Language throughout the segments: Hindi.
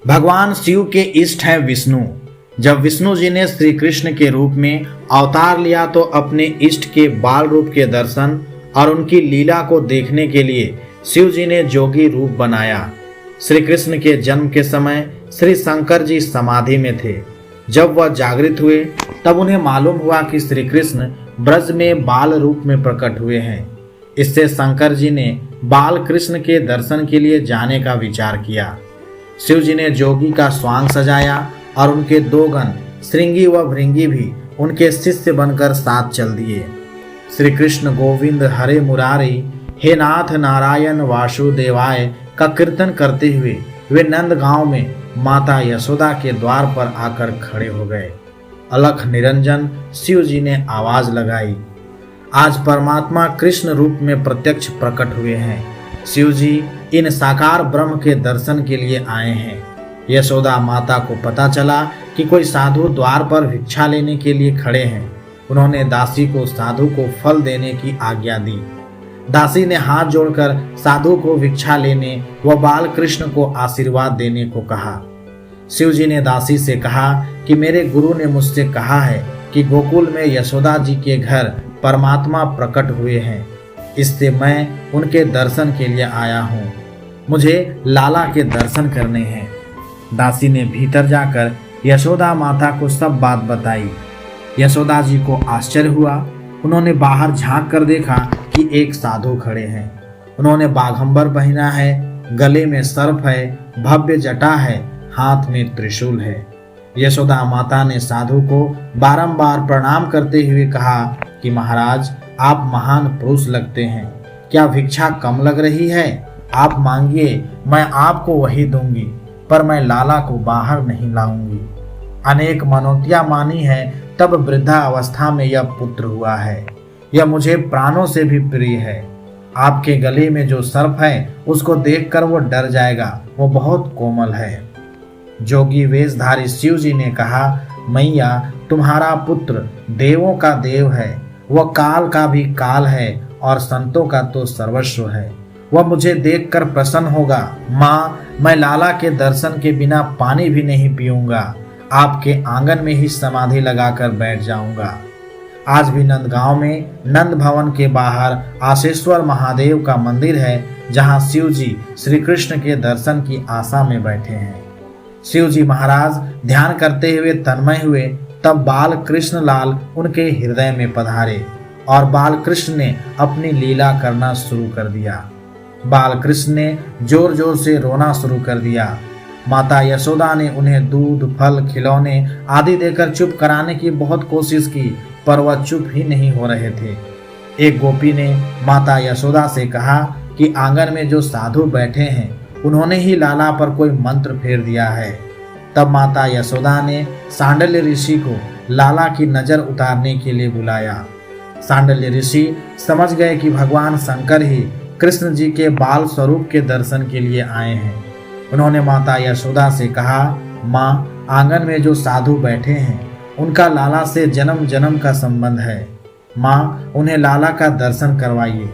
भगवान शिव के इष्ट हैं विष्णु। जब विष्णु जी ने श्री कृष्ण के रूप में अवतार लिया तो अपने इष्ट के बाल रूप के दर्शन और उनकी लीला को देखने के लिए शिव जी ने जोगी रूप बनाया। श्री कृष्ण के जन्म के समय श्री शंकर जी समाधि में थे। जब वह जागृत हुए तब उन्हें मालूम हुआ कि श्री कृष्ण ब्रज में बाल रूप में प्रकट हुए हैं। इससे शंकर जी ने बाल कृष्ण के दर्शन के लिए जाने का विचार किया। शिव जी ने जोगी का स्वांग सजाया और उनके दो गण श्रृंगी व भृंगी भी उनके शिष्य बनकर साथ चल दिए। श्री कृष्ण गोविंद हरे मुरारी हे नाथ नारायण वासुदेवाय का कीर्तन करते हुए वे नंद गांव में माता यशोदा के द्वार पर आकर खड़े हो गए। अलख निरंजन शिव जी ने आवाज लगाई, आज परमात्मा कृष्ण रूप में प्रत्यक्ष प्रकट हुए हैं। शिव जी इन साकार ब्रह्म के दर्शन के लिए आए हैं। यशोदा माता को पता चला कि कोई साधु द्वार पर भिक्षा लेने के लिए खड़े हैं। उन्होंने दासी को साधु को फल देने की आज्ञा दी। दासी ने हाथ जोड़कर साधु को भिक्षा लेने व बाल कृष्ण को आशीर्वाद देने को कहा। शिव जी ने दासी से कहा कि मेरे गुरु ने मुझसे कहा है कि गोकुल में यशोदा जी के घर परमात्मा प्रकट हुए हैं, इससे मैं उनके दर्शन के लिए आया हूँ। मुझे लाला के दर्शन करने हैं। दासी ने भीतर जाकर यशोदा माता को सब बात बताई। यशोदा जी को आश्चर्य हुआ। उन्होंने बाहर झांक कर देखा कि एक साधु खड़े हैं। उन्होंने बाघंबर पहना है, गले में सर्प है, भव्य जटा है, हाथ में त्रिशूल है। यशोदा माता ने साधु को बारंबार प्रणाम करते हुए कहा कि महाराज, आप महान पुरुष लगते हैं। क्या भिक्षा कम लग रही है? आप मांगिए, मैं आपको वही दूंगी, पर मैं लाला को बाहर नहीं लाऊंगी। अनेक मनोतियां मानी है, तब वृद्धा अवस्था में यह पुत्र हुआ है। यह मुझे प्राणों से भी प्रिय है। आपके गले में जो सर्प है उसको देखकर वो डर जाएगा, वो बहुत कोमल है। जोगी वेशधारी शिव जी ने कहा, मैया, तुम्हारा पुत्र देवों का देव है, वह काल का भी काल है और संतों का तो सर्वस्व है। वह मुझे देखकर प्रसन्न होगा। माँ, मैं लाला के दर्शन के बिना पानी भी नहीं पीऊंगा। आपके आंगन में ही समाधि लगाकर बैठ जाऊंगा। आज भी नंदगांव में नंद भवन के बाहर आशेश्वर महादेव का मंदिर है, जहां शिव जी श्री कृष्ण के दर्शन की आशा में बैठे हैं। शिव जी महाराज ध्यान करते हुए तन्मय हुए। तब बाल कृष्ण लाल उनके हृदय में पधारे और बाल कृष्ण ने अपनी लीला करना शुरू कर दिया। बाल कृष्ण ने जोर जोर से रोना शुरू कर दिया। माता यशोदा ने उन्हें दूध, फल, खिलौने आदि देकर चुप कराने की बहुत कोशिश की, पर वह चुप ही नहीं हो रहे थे। एक गोपी ने माता यशोदा से कहा कि आंगन में जो साधु बैठे हैं उन्होंने ही लाला पर कोई मंत्र फेर दिया है। तब माता यशोदा ने सांडल्य ऋषि को लाला की नजर उतारने के लिए बुलाया। सांडल्य ऋषि समझ गए कि भगवान शंकर ही कृष्ण जी के बाल स्वरूप के दर्शन के लिए आए हैं। उन्होंने माता यशोदा से कहा, माँ, आंगन में जो साधु बैठे हैं उनका लाला से जन्म जन्म का संबंध है। माँ, उन्हें लाला का दर्शन करवाइए।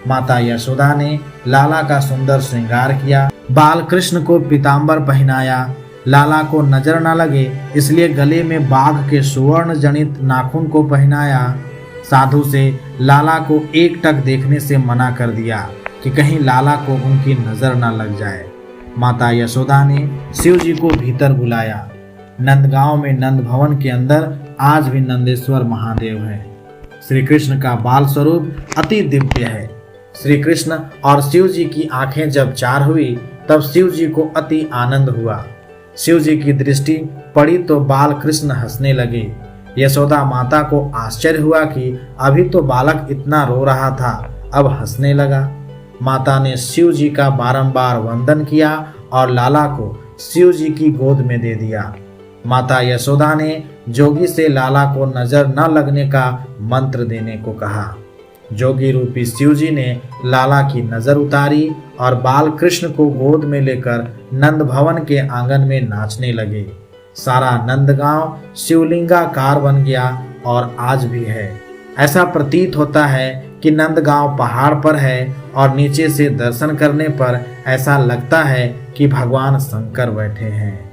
माता यशोदा ने लाला का सुंदर श्रृंगार किया। बाल कृष्ण को पीतांबर पहनाया। लाला को नजर न लगे इसलिए गले में बाघ के सुवर्ण जनित नाखून को पहनाया। साधु से लाला को एकटक देखने से मना कर दिया कि कहीं लाला को उनकी नजर न लग जाए। माता यशोदा ने शिव जी को भीतर बुलाया। नंदगांव में नंद भवन के अंदर आज भी नंदेश्वर महादेव है। श्री कृष्ण का बाल स्वरूप अति दिव्य है। श्री कृष्ण और शिव जी की आंखें जब चार हुई तब शिव जी को अति आनंद हुआ। शिव जी की दृष्टि पड़ी तो बाल कृष्ण हंसने लगे। यशोदा माता को आश्चर्य हुआ कि अभी तो बालक इतना रो रहा था, अब हंसने लगा। माता ने शिव जी का बारंबार वंदन किया और लाला को शिव जी की गोद में दे दिया। माता यशोदा ने जोगी से लाला को नजर न लगने का मंत्र देने को कहा। जोगी रूपी शिव जी ने लाला की नजर उतारी और बाल कृष्ण को गोद में लेकर नंद भवन के आंगन में नाचने लगे। सारा नंदगांव शिवलिंगाकार बन गया और आज भी है। ऐसा प्रतीत होता है कि नंदगांव पहाड़ पर है और नीचे से दर्शन करने पर ऐसा लगता है कि भगवान शंकर बैठे हैं।